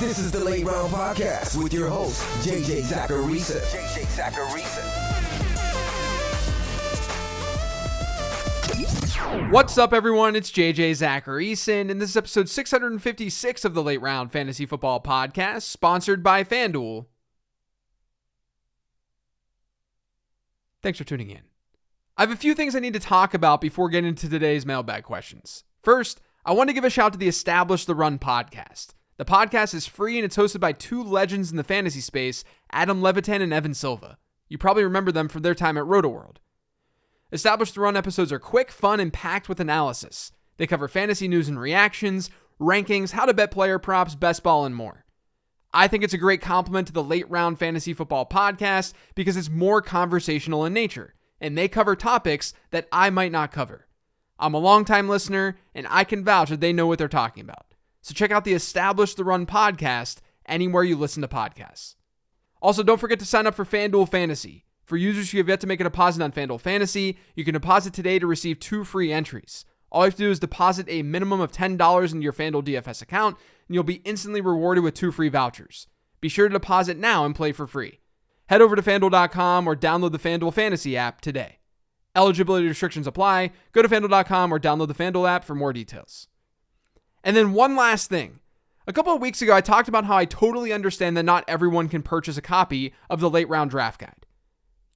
This is the Late Round Podcast with your host, JJ Zacharisa. What's up, everyone? It's JJ Zacharisa, and this is episode 656 of the Late Round Fantasy Football Podcast, sponsored by FanDuel. Thanks for tuning in. I have a few things I need to talk about before getting into today's mailbag questions. First, I want to give a shout out to the Establish the Run podcast. The podcast is free and it's hosted by two legends in the fantasy space, Adam Levitan and Evan Silva. You probably remember them from their time at RotoWorld. Establish the Run episodes are quick, fun, and packed with analysis. They cover fantasy news and reactions, rankings, how to bet player props, best ball, and more. I think it's a great compliment to the Late Round Fantasy Football Podcast because it's more conversational in nature, and they cover topics that I might not cover. I'm a longtime listener, and I can vouch that they know what they're talking about. So check out the Establish the Run podcast anywhere you listen to podcasts. Also, don't forget to sign up for FanDuel Fantasy. For users who have yet to make a deposit on FanDuel Fantasy, you can deposit today to receive 2 free entries. All you have to do is deposit a minimum of $10 into your FanDuel DFS account, and you'll be instantly rewarded with 2 free vouchers. Be sure to deposit now and play for free. Head over to FanDuel.com or download the FanDuel Fantasy app today. Eligibility restrictions apply. Go to FanDuel.com or download the FanDuel app for more details. And then one last thing. A couple of weeks ago, I talked about how I totally understand that not everyone can purchase a copy of the Late Round Draft Guide.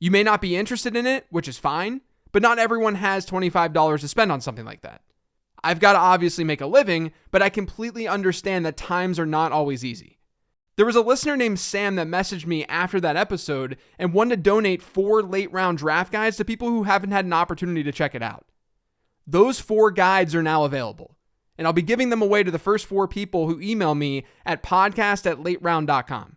You may not be interested in it, which is fine, but not everyone has $25 to spend on something like that. I've got to obviously make a living, but I completely understand that times are not always easy. There was a listener named Sam that messaged me after that episode and wanted to donate 4 late round draft guides to people who haven't had an opportunity to check it out. Those 4 guides are now available, and I'll be giving them away to the first 4 people who email me at podcast@lateround.com.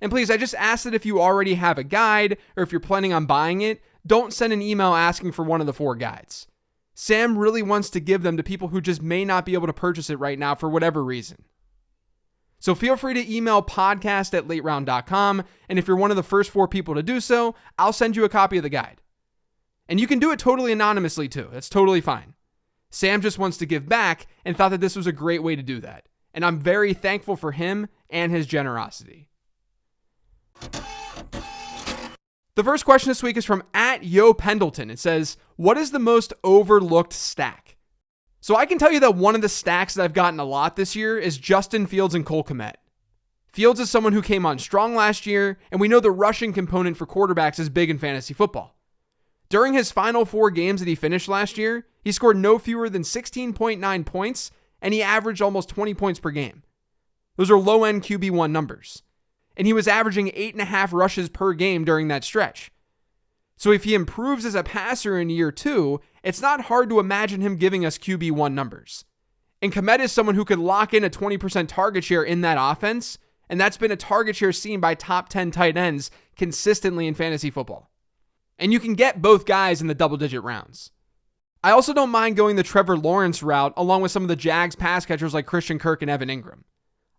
And please, I just ask that if you already have a guide or if you're planning on buying it, don't send an email asking for one of the 4 guides. Sam really wants to give them to people who just may not be able to purchase it right now for whatever reason. So feel free to email podcast@lateround.com, and if you're one of the first 4 people to do so, I'll send you a copy of the guide. And you can do it totally anonymously too. That's totally fine. Sam just wants to give back and thought that this was a great way to do that. And I'm very thankful for him and his generosity. The first question this week is from @YoPendleton. It says, what is the most overlooked stack? So I can tell you that one of the stacks that I've gotten a lot this year is Justin Fields and Cole Kmet. Fields is someone who came on strong last year, and we know the rushing component for quarterbacks is big in fantasy football. During his final 4 games that he finished last year, he scored no fewer than 16.9 points, and he averaged almost 20 points per game. Those are low-end QB1 numbers. And he was averaging 8.5 rushes per game during that stretch. So if he improves as a passer in year 2, it's not hard to imagine him giving us QB1 numbers. And Kmet is someone who could lock in a 20% target share in that offense, and that's been a target share seen by top 10 tight ends consistently in fantasy football. And you can get both guys in the double-digit rounds. I also don't mind going the Trevor Lawrence route along with some of the Jags pass catchers like Christian Kirk and Evan Ingram.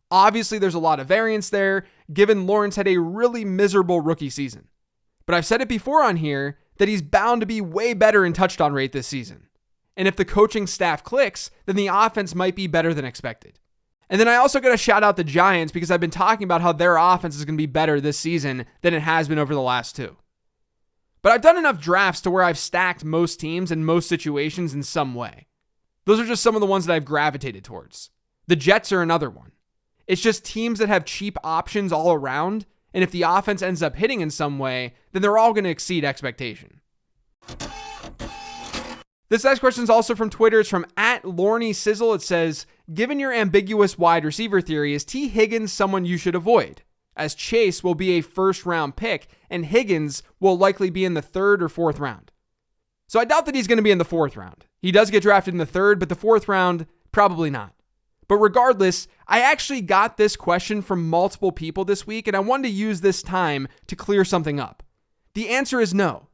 Obviously, there's a lot of variance there, given Lawrence had a really miserable rookie season. But I've said it before on here that he's bound to be way better in touchdown rate this season. And if the coaching staff clicks, then the offense might be better than expected. And then I also got to shout out the Giants because I've been talking about how their offense is going to be better this season than it has been over the last 2. But I've done enough drafts to where I've stacked most teams in most situations in some way. Those are just some of the ones that I've gravitated towards. The Jets are another one. It's just teams that have cheap options all around, and if the offense ends up hitting in some way, then they're all going to exceed expectation. This next question is also from Twitter. It's from @LorneySizzle. It says, given your ambiguous wide receiver theory, is T. Higgins someone you should avoid? As Chase will be a first-round pick, and Higgins will likely be in the 3rd or 4th round. So I doubt that he's going to be in the 4th round. He does get drafted in the 3rd, but the 4th round, probably not. But regardless, I actually got this question from multiple people this week, and I wanted to use this time to clear something up. The answer is no.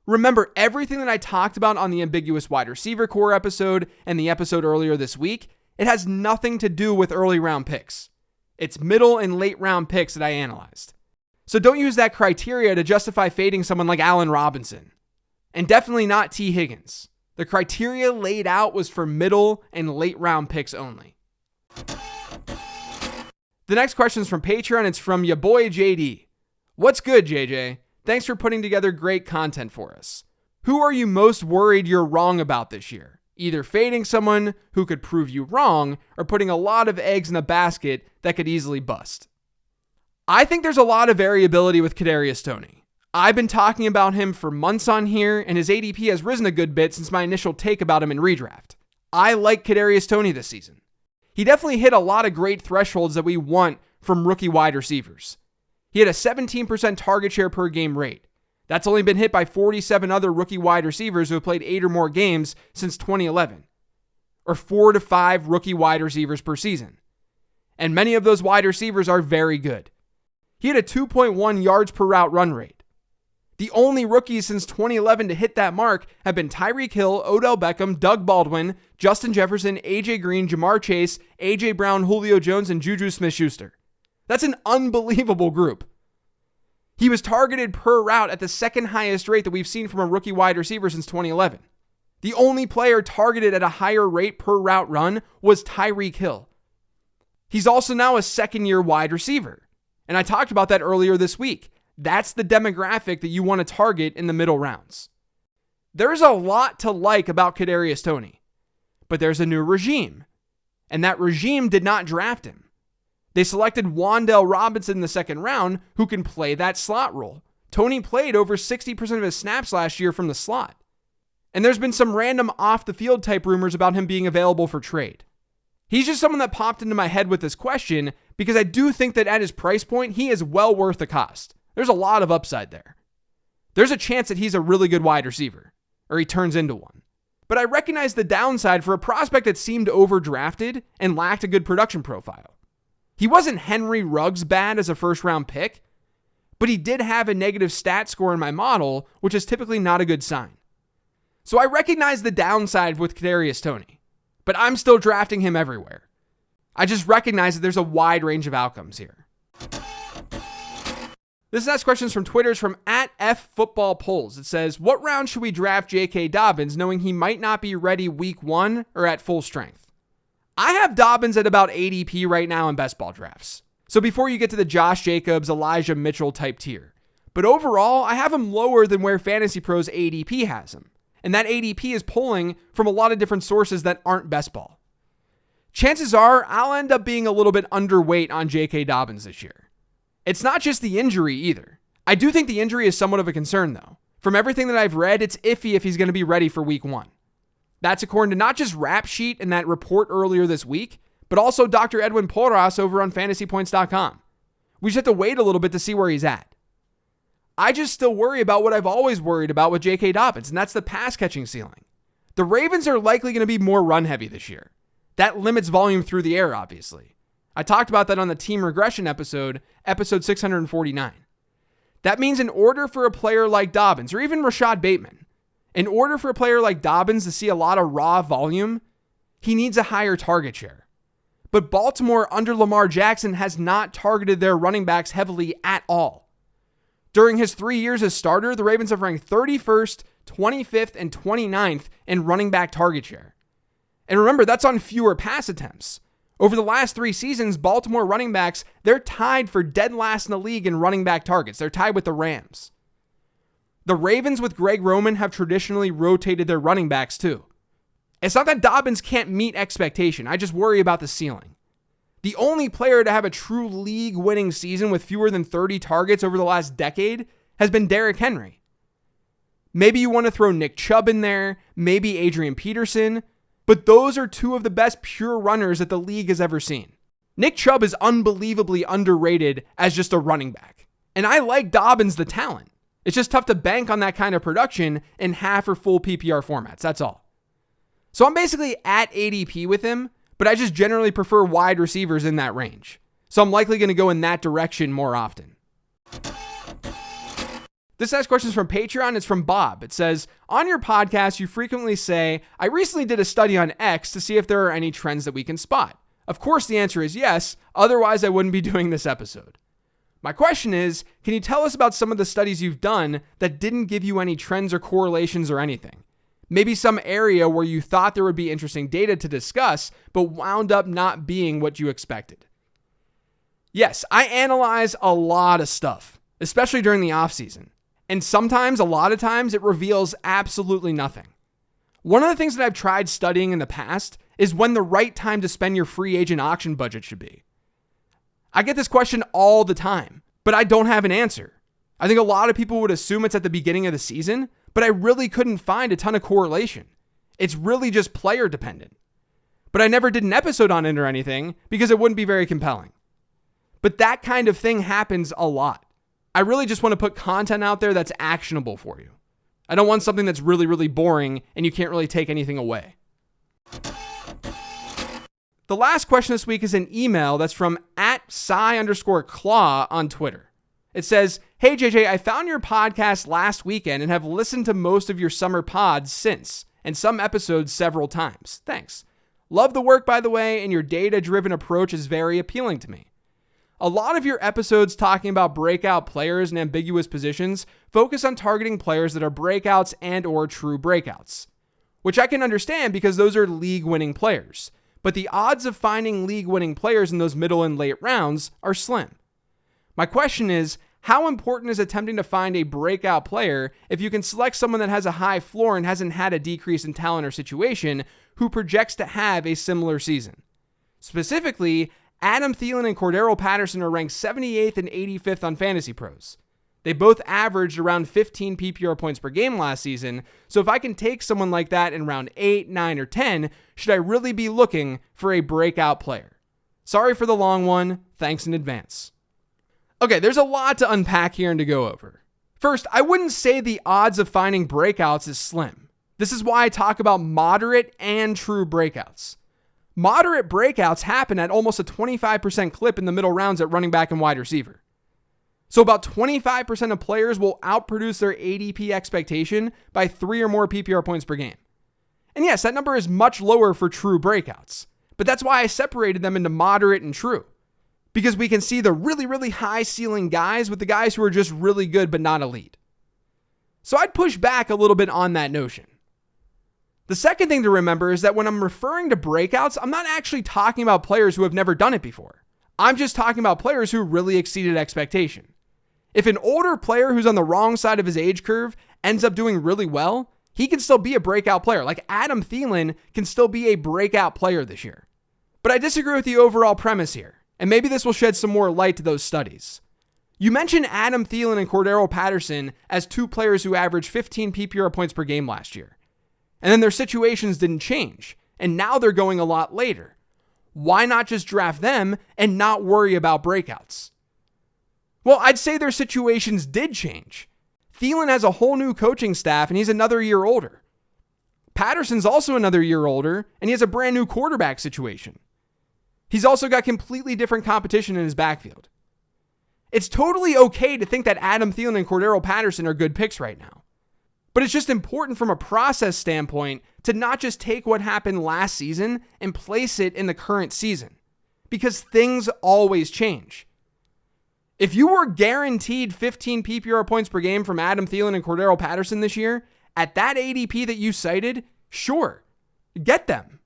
Remember, everything that I talked about on the ambiguous wide receiver core episode and the episode earlier this week, it has nothing to do with early round picks. It's middle and late round picks that I analyzed. So don't use that criteria to justify fading someone like Allen Robinson. And definitely not T. Higgins. The criteria laid out was for middle and late round picks only. The next question is from Patreon. It's from ya boy JD. What's good, JJ? Thanks for putting together great content for us. Who are you most worried you're wrong about this year? Either fading someone who could prove you wrong or putting a lot of eggs in a basket that could easily bust. I think there's a lot of variability with Kadarius Toney. I've been talking about him for months on here, and his ADP has risen a good bit since my initial take about him in redraft. I like Kadarius Toney this season. He definitely hit a lot of great thresholds that we want from rookie wide receivers. He had a 17% target share per game rate. That's only been hit by 47 other rookie wide receivers who have played 8 or more games since 2011, or 4 to 5 rookie wide receivers per season. And many of those wide receivers are very good. He had a 2.1 yards per route run rate. The only rookies since 2011 to hit that mark have been Tyreek Hill, Odell Beckham, Doug Baldwin, Justin Jefferson, AJ Green, Jamar Chase, AJ Brown, Julio Jones, and Juju Smith-Schuster. That's an unbelievable group. He was targeted per route at the second highest rate that we've seen from a rookie wide receiver since 2011. The only player targeted at a higher rate per route run was Tyreek Hill. He's also now a second-year wide receiver. And I talked about that earlier this week. That's the demographic that you want to target in the middle rounds. There's a lot to like about Kadarius Toney, but there's a new regime, and that regime did not draft him. They selected Wan'Dale Robinson in the second round, who can play that slot role. Toney played over 60% of his snaps last year from the slot. And there's been some random off-the-field type rumors about him being available for trade. He's just someone that popped into my head with this question because I do think that at his price point, he is well worth the cost. There's a lot of upside there. There's a chance that he's a really good wide receiver, or he turns into one. But I recognize the downside for a prospect that seemed overdrafted and lacked a good production profile. He wasn't Henry Ruggs bad as a first-round pick, but he did have a negative stat score in my model, which is typically not a good sign. So I recognize the downside with Kadarius Toney, but I'm still drafting him everywhere. I just recognize that there's a wide range of outcomes here. This next question is from Twitter. It's from @FFootballPolls. It says, what round should we draft J.K. Dobbins knowing he might not be ready week 1 or at full strength? I have Dobbins at about ADP right now in best ball drafts. So before you get to the Josh Jacobs, Elijah Mitchell type tier. But overall, I have him lower than where Fantasy Pros ADP has him. And that ADP is pulling from a lot of different sources that aren't best ball. Chances are I'll end up being a little bit underweight on J.K. Dobbins this year. It's not just the injury either. I do think the injury is somewhat of a concern though. From everything that I've read, it's iffy if he's going to be ready for week 1. That's according to not just Rap Sheet in that report earlier this week, but also Dr. Edwin Porras over on fantasypoints.com. We just have to wait a little bit to see where he's at. I just still worry about what I've always worried about with J.K. Dobbins, and that's the pass catching ceiling. The Ravens are likely going to be more run heavy this year. That limits volume through the air, obviously. I talked about that on the team regression episode 649. That means in order for a player like Dobbins, or even Rashad Bateman, in order for a player like Dobbins to see a lot of raw volume, he needs a higher target share. But Baltimore under Lamar Jackson has not targeted their running backs heavily at all. During his 3 years as starter, the Ravens have ranked 31st, 25th, and 29th in running back target share. And remember, that's on fewer pass attempts. Over the last 3 seasons, Baltimore running backs, they're tied for dead last in the league in running back targets. They're tied with the Rams. The Ravens with Greg Roman have traditionally rotated their running backs too. It's not that Dobbins can't meet expectation. I just worry about the ceiling. The only player to have a true league-winning season with fewer than 30 targets over the last decade has been Derrick Henry. Maybe you want to throw Nick Chubb in there, maybe Adrian Peterson, but those are 2 of the best pure runners that the league has ever seen. Nick Chubb is unbelievably underrated as just a running back. And I like Dobbins the talent. It's just tough to bank on that kind of production in half or full PPR formats. That's all. So I'm basically at ADP with him, but I just generally prefer wide receivers in that range. So I'm likely going to go in that direction more often. This next question is from Patreon. It's from Bob. It says, on your podcast, you frequently say, I recently did a study on X to see if there are any trends that we can spot. Of course, the answer is yes. Otherwise, I wouldn't be doing this episode. My question is, can you tell us about some of the studies you've done that didn't give you any trends or correlations or anything? Maybe some area where you thought there would be interesting data to discuss, but wound up not being what you expected. Yes, I analyze a lot of stuff, especially during the offseason. And sometimes, a lot of times, it reveals absolutely nothing. One of the things that I've tried studying in the past is when the right time to spend your free agent auction budget should be. I get this question all the time, but I don't have an answer. I think a lot of people would assume it's at the beginning of the season, but I really couldn't find a ton of correlation. It's really just player dependent. But I never did an episode on it or anything because it wouldn't be very compelling. But that kind of thing happens a lot. I really just want to put content out there that's actionable for you. I don't want something that's really, really boring and you can't really take anything away. The last question this week is an email that's from @Psy_Claw on Twitter. It says, "Hey JJ, I found your podcast last weekend and have listened to most of your summer pods since, and some episodes several times. Thanks. Love the work, by the way, and your data-driven approach is very appealing to me. A lot of your episodes talking about breakout players and ambiguous positions focus on targeting players that are breakouts and or true breakouts, which I can understand because those are league-winning players. But the odds of finding league-winning players in those middle and late rounds are slim. My question is, how important is attempting to find a breakout player if you can select someone that has a high floor and hasn't had a decrease in talent or situation who projects to have a similar season? Specifically, Adam Thielen and Cordero Patterson are ranked 78th and 85th on Fantasy Pros. They both averaged around 15 PPR points per game last season, so if I can take someone like that in round 8, 9, or 10, should I really be looking for a breakout player? Sorry for the long one. Thanks in advance." Okay, there's a lot to unpack here and to go over. First, I wouldn't say the odds of finding breakouts is slim. This is why I talk about moderate and true breakouts. Moderate breakouts happen at almost a 25% clip in the middle rounds at running back and wide receiver. So about 25% of players will outproduce their ADP expectation by 3 or more PPR points per game. And yes, that number is much lower for true breakouts, but that's why I separated them into moderate and true. Because we can see the really, really high ceiling guys with the guys who are just really good but not elite. So I'd push back a little bit on that notion. The second thing to remember is that when I'm referring to breakouts, I'm not actually talking about players who have never done it before. I'm just talking about players who really exceeded expectation. If an older player who's on the wrong side of his age curve ends up doing really well, he can still be a breakout player. Like Adam Thielen can still be a breakout player this year. But I disagree with the overall premise here, and maybe this will shed some more light to those studies. You mentioned Adam Thielen and Cordero Patterson as two players who averaged 15 PPR points per game last year. And then their situations didn't change, and now they're going a lot later. Why not just draft them and not worry about breakouts? Well, I'd say their situations did change. Thielen has a whole new coaching staff, and he's another year older. Patterson's also another year older, and he has a brand new quarterback situation. He's also got completely different competition in his backfield. It's totally okay to think that Adam Thielen and Cordero Patterson are good picks right now. But it's just important from a process standpoint to not just take what happened last season and place it in the current season, because things always change. If you were guaranteed 15 PPR points per game from Adam Thielen and Cordero Patterson this year, at that ADP that you cited, sure, get them.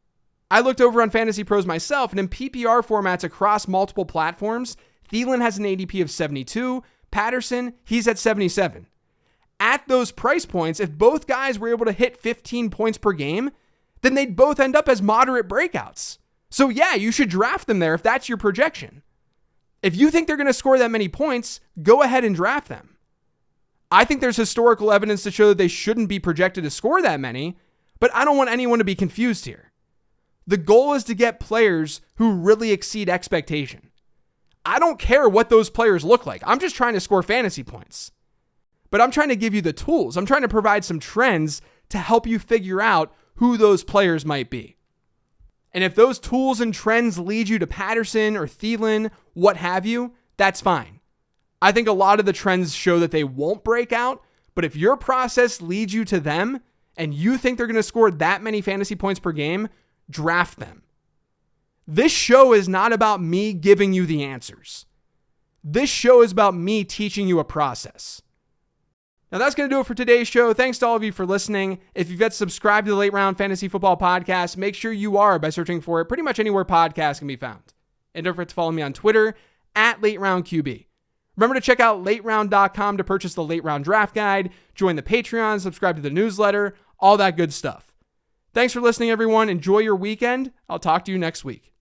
I looked over on Fantasy Pros myself, and in PPR formats across multiple platforms, Thielen has an ADP of 72, Patterson, he's at 77. At those price points, if both guys were able to hit 15 points per game, then they'd both end up as moderate breakouts. So yeah, you should draft them there if that's your projection. If you think they're going to score that many points, go ahead and draft them. I think there's historical evidence to show that they shouldn't be projected to score that many, but I don't want anyone to be confused here. The goal is to get players who really exceed expectation. I don't care what those players look like. I'm just trying to score fantasy points. But I'm trying to give you the tools. I'm trying to provide some trends to help you figure out who those players might be. And if those tools and trends lead you to Patterson or Thielen, what have you, that's fine. I think a lot of the trends show that they won't break out, but if your process leads you to them and you think they're going to score that many fantasy points per game, draft them. This show is not about me giving you the answers. This show is about me teaching you a process. Now that's going to do it for today's show. Thanks to all of you for listening. If you've yet subscribed to the Late Round Fantasy Football Podcast, make sure you are by searching for it pretty much anywhere podcasts can be found. And don't forget to follow me on Twitter at Late Round QB. Remember to check out lateround.com to purchase the Late Round Draft Guide, join the Patreon, subscribe to the newsletter, all that good stuff. Thanks for listening, everyone. Enjoy your weekend. I'll talk to you next week.